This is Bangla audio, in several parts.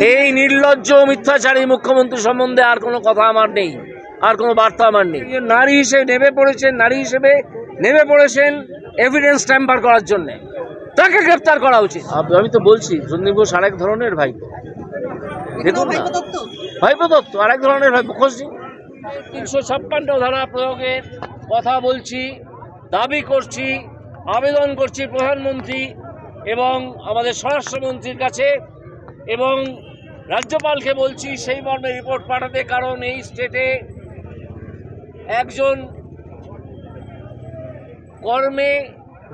এই নির্লজ্জ মিথ্যাচারী মুখ্যমন্ত্রী সম্বন্ধে আর কোনো কথা আমার নেই, আর কোনো বার্তা আমার নেই। নারী হিসেবে নেমে পড়েছেন এভিডেন্স ট্যাম্পার করার জন্য, তাকে গ্রেপ্তার করা উচিত। আমি তো বলছি সন্দীপ ঘোষ আরেক ধরনের ভাইপো, দেখুন না, ভাইপো দত্ত আরেক ধরনের ভাইপো। খোঁজ 356 ধারা প্রয়োগের কথা বলছি, দাবি করছি, আবেদন করছি প্রধানমন্ত্রী এবং আমাদের স্বরাষ্ট্রমন্ত্রীর কাছে এবং রাজ্যপালকে বলছি সেই মর্মে রিপোর্ট পাঠাতে। কারণ এই স্টেটে একজন কর্মে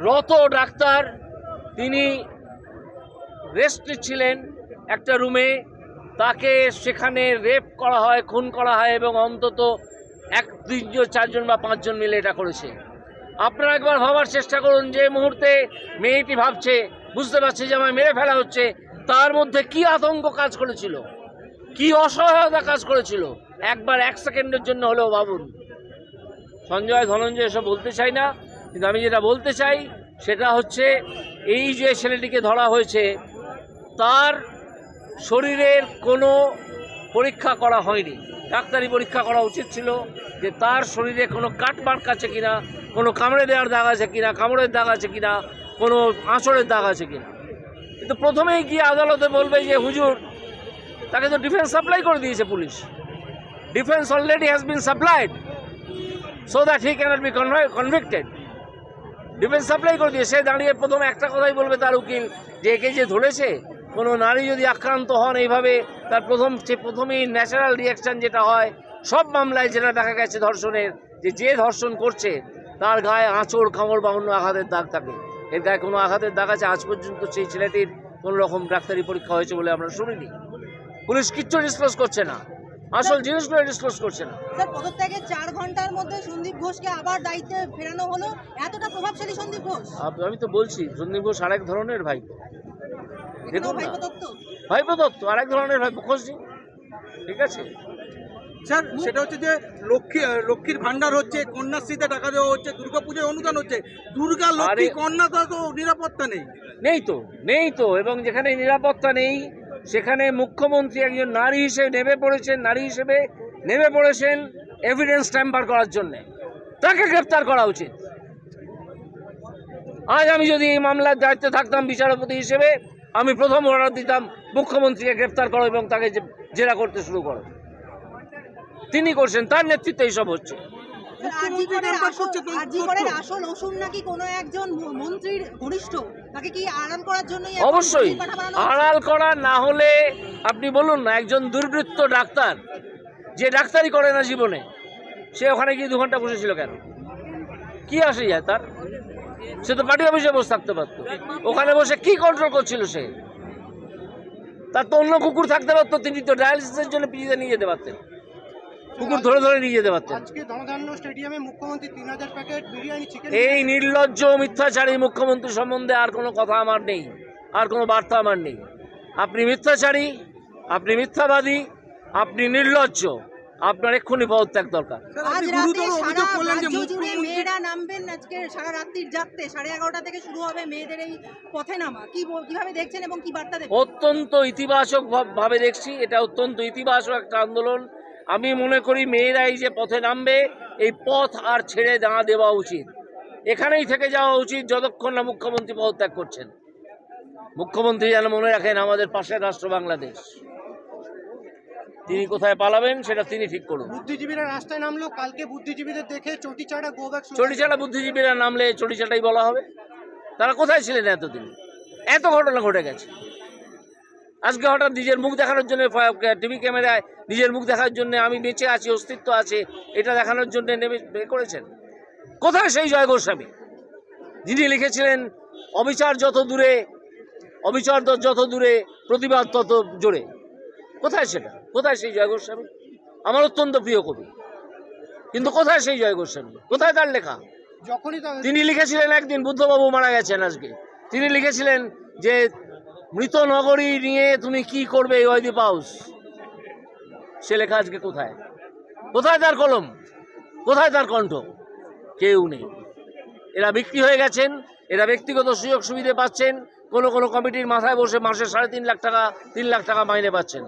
রত ডাক্তার, তিনি রেস্ট নিচ্ছিলেন একটা রুমে, তাকে সেখানে রেপ করা হয়, খুন করা হয় এবং অন্তত 1, 2, 4 জন বা 5 জন মিলে এটা করেছে। আপনারা একবার ভাবার চেষ্টা করুন, যে মুহূর্তে মেয়েটি ভাবছে, বুঝতে পারছে যে আমায় মেরে ফেলা হচ্ছে, তার মধ্যে কি আতঙ্ক কাজ করেছিল, কি অসহায়তা কাজ করেছিল। একবার 1 সেকেন্ডের জন্য হলেও ভাবুন। সঞ্জয় ধনঞ্জয় এসব বলতে চাই না, কিন্তু আমি যেটা বলতে চাই সেটা হচ্ছে এই যে ছেলেটিকে ধরা হয়েছে, তার শরীরের কোনো পরীক্ষা করা হয়নি। ডাক্তারি পরীক্ষা করা উচিত ছিল যে তার শরীরে কোনো কাট মার্ক আছে কিনা, কোনো কামড়ে দেওয়ার দাগ আছে কিনা, কামড়ের দাগ আছে কিনা, কোনো আঁচড়ের দাগ আছে কিনা। কিন্তু প্রথমেই গিয়ে আদালতে বলবে যে হুজুর, তাকে তো ডিফেন্স সাপ্লাই করে দিয়েছে police. Defence already has been supplied so that he cannot be convicted. Defence supply করে দিয়ে সে দাঁড়িয়ে প্রথমে একটা কথাই বলবে তার উকিল, যে একে যে ধরেছে, কোনো নারী যদি আক্রান্ত হন এইভাবে, তার প্রথমেই ন্যাচারাল রিয়াকশান যেটা হয় সব মামলায়, যেটা দেখা গেছে ধর্ষণের, যে ধর্ষণ করছে তার গায়ে আঁচড়, কামড় বা অন্য আঘাতের দাগ থাকে। এর গায়ে কোনো আঘাতের দাগ আছে? আজ পর্যন্ত সেই ছেলেটির কোনো রকম ডাক্তারি পরীক্ষা হয়েছে বলে আমরা শুনিনি। পুলিশ কিচ্ছু ডিসক্লোজ করছে না, আসল জিনিসগুলো ডিসক্লোজ করছে না। স্যার, পদত্যাগের 4 ঘন্টার মধ্যে সন্দীপ ঘোষকে আবার দায়িত্বে ফেরানো হলো। এতটা প্রভাবশালী সন্দীপ ঘোষ। আমি তো বলছি সন্দীপ ঘোষ আরেক ধরনের ভাইপো, দেখুন না, ভাইপো দত্ত আরেক ধরনের ভাইপো। খোঁজ নিন, ঠিক আছে স্যার। সেটা হচ্ছে যে লক্ষ্মীর ভান্ডার হচ্ছে, কন্যাশ্রীতে টাকা দেওয়া হচ্ছে, দুর্গাপূজায় অনুদান হচ্ছে, দুর্গা লক্ষ্মী কন্যা তো নিরাপত্তা নেই তো। এবং যেখানে নিরাপত্তা নেই সেখানে মুখ্যমন্ত্রী একজন নারী হিসেবে নেমে পড়েছেন এভিডেন্স ট্যাম্পার করার জন্যে, তাকে গ্রেপ্তার করা উচিত। আজ আমি যদি এই মামলার দায়িত্বে থাকতাম বিচারপতি হিসেবে, আমি প্রথম অর্ডার দিতাম মুখ্যমন্ত্রীকে গ্রেপ্তার করো এবং তাকে জেরা করতে শুরু করো। তিনি করছেন, তার নেতৃত্বে এইসব হচ্ছে। অবশ্যই আড়াল করা না হলে, আপনি বলুন না, একজন দুর্বৃত্ত ডাক্তার যে ডাক্তারি করে না জীবনে, সে ওখানে গিয়ে 2 ঘন্টা বসেছিল কেন? কি আসে যায় তার? সে তো পার্টি অফিসে বসে থাকতে পারতো। ওখানে বসে কি কন্ট্রোল করছিল সে? তার তো অন্য কুকুর থাকতে পারতো, তিনি তো ডায়ালিসিসের জন্য পিজিতে নিয়ে যেতে পারতেন, কুকুর ধরে নিয়ে যেতে পারতেন। এই নির্লজ্জ মিথ্যাচারী মুখ্যমন্ত্রী সম্বন্ধে আর কোনো কথা আমার নেই, আর কোনো বার্তা আমার নেই। আপনি মিথ্যাচারী, আপনি মিথ্যাবাদী, আপনি নির্লজ্জ, আপনার এক্ষুনি পদত্যাগ দরকার। মেয়েরা নামবেন আজকে সারা রাত্রির যাত্রে, 11:30 থেকে শুরু হবে মেয়েদের এই পথে নামা। কিভাবে দেখছেন এবং কি বার্তা দেবেন? অত্যন্ত ইতিবাচক ভাবে দেখছি, এটা অত্যন্ত ইতিবাচক একটা আন্দোলন। আমি মনে করি মেয়েরা এই যে পথে নামবে, এই পথ আর ছেড়ে না দেওয়া উচিত, এখানেই থেকে যাওয়া উচিত যতক্ষণ না মুখ্যমন্ত্রী পদত্যাগ করছেন। মুখ্যমন্ত্রী যেন মনে রাখেন আমাদের পাশের রাষ্ট্র বাংলাদেশ, তিনি কোথায় পালাবেন সেটা তিনি ঠিক করুন। বুদ্ধিজীবীরা রাস্তায় নামলো, কালকে বুদ্ধিজীবীদের দেখে চটিচাটা বুদ্ধিজীবীরা নামলে চটিচাটাই বলা হবে। তারা কোথায় ছিলেন এতদিন? এত ঘটনা ঘটে গেছে, আজকে হঠাৎ নিজের মুখ দেখানোর জন্য টিভি ক্যামেরায় নিজের মুখ দেখার জন্য, আমি বেঁচে আছি, অস্তিত্ব আছে, এটা দেখানোর জন্য নেমে করেছেন। কোথায় সেই জয় গোস্বামী যিনি লিখেছিলেন অবিচার যত দূরে প্রতিবাদ তত জোরে? কোথায় সেটা? কোথায় সেই জয় গোস্বামী? আমার অত্যন্ত প্রিয় কবি, কিন্তু কোথায় সেই জয় গোস্বামী? কোথায় তার লেখা? তিনি লিখেছিলেন, একদিন বুদ্ধবাবু মারা গেছেন আজকে, তিনি লিখেছিলেন যে মৃত নগরী নিয়ে তুমি কি করবে ওইদিপ হাউস। সে লেখা আজকে কোথায়? কোথায় তার কলম? কোথায় তার কণ্ঠ? কেউ নেই। এরা বিক্রি হয়ে গেছেন, এরা ব্যক্তিগত সুযোগ সুবিধা পাচ্ছেন, কোনো কমিটির মাথায় বসে মাসে 3.5 লাখ টাকা 3 লাখ টাকা মাইনে পাচ্ছেন,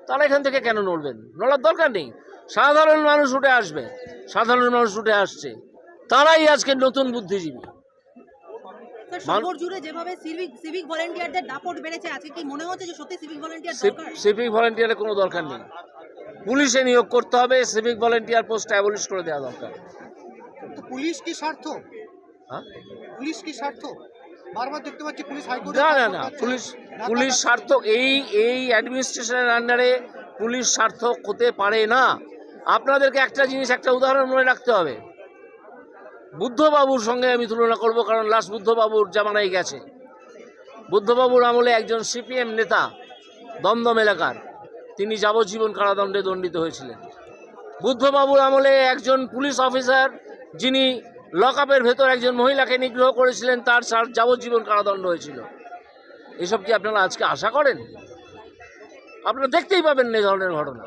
তারা এখান থেকে কেন নড়বেন? নড়ার দরকার নেই। সাধারণ মানুষ উঠে আসবে, সাধারণ মানুষ উঠে আসছে, তারাই আজকে নতুন বুদ্ধিজীবী। স্যার, শহর জুড়ে যেভাবে সিভিক ভলেন্টিয়ারদের দাপট বেড়েছে, আজকে কি মনে হচ্ছে যে সত্যি সিভিক ভলেন্টিয়ার দরকার? সিভিক ভলেন্টিয়ারের কোনো দরকার নেই, পুলিশে নিয়োগ করতে হবে, সিভিক ভলেন্টিয়ার পোস্ট অ্যাবলিশ করে দেওয়া দরকার। তো পুলিশ কি স্বার্থ? হ্যাঁ, পুলিশ কি স্বার্থ? বারবার দেখতে পাচ্ছি পুলিশ না, পুলিশ সার্থক, এই অ্যাডমিনিস্ট্রেশনের আন্ডারে পুলিশ সার্থক হতে পারে না। আপনাদেরকে একটা উদাহরণ মনে রাখতে হবে। বুদ্ধবাবুর সঙ্গে আমি তুলনা করব, কারণ লাস্ট বুদ্ধবাবুর জামানায় গেছে। বুদ্ধবাবুর আমলে একজন সিপিএম নেতা দমদম এলাকার, তিনি যাবজ্জীবন কারাদণ্ডে দণ্ডিত হয়েছিলেন। বুদ্ধবাবুর আমলে একজন পুলিশ অফিসার, যিনি লকআপের ভেতর একজন মহিলাকে নিগ্রহ করেছিলেন, তার যাবজ্জীবন কারাদণ্ড হয়েছিল। এসব কি আপনারা আজকে আশা করেন? আপনারা দেখতেই পাবেন না এই ধরনের ঘটনা।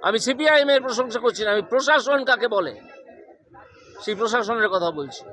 আমি সিপিআইএম এর প্রশংসা করছি না, আমি প্রশাসন কাকে বলে সেই প্রশাসনের কথা বলছি।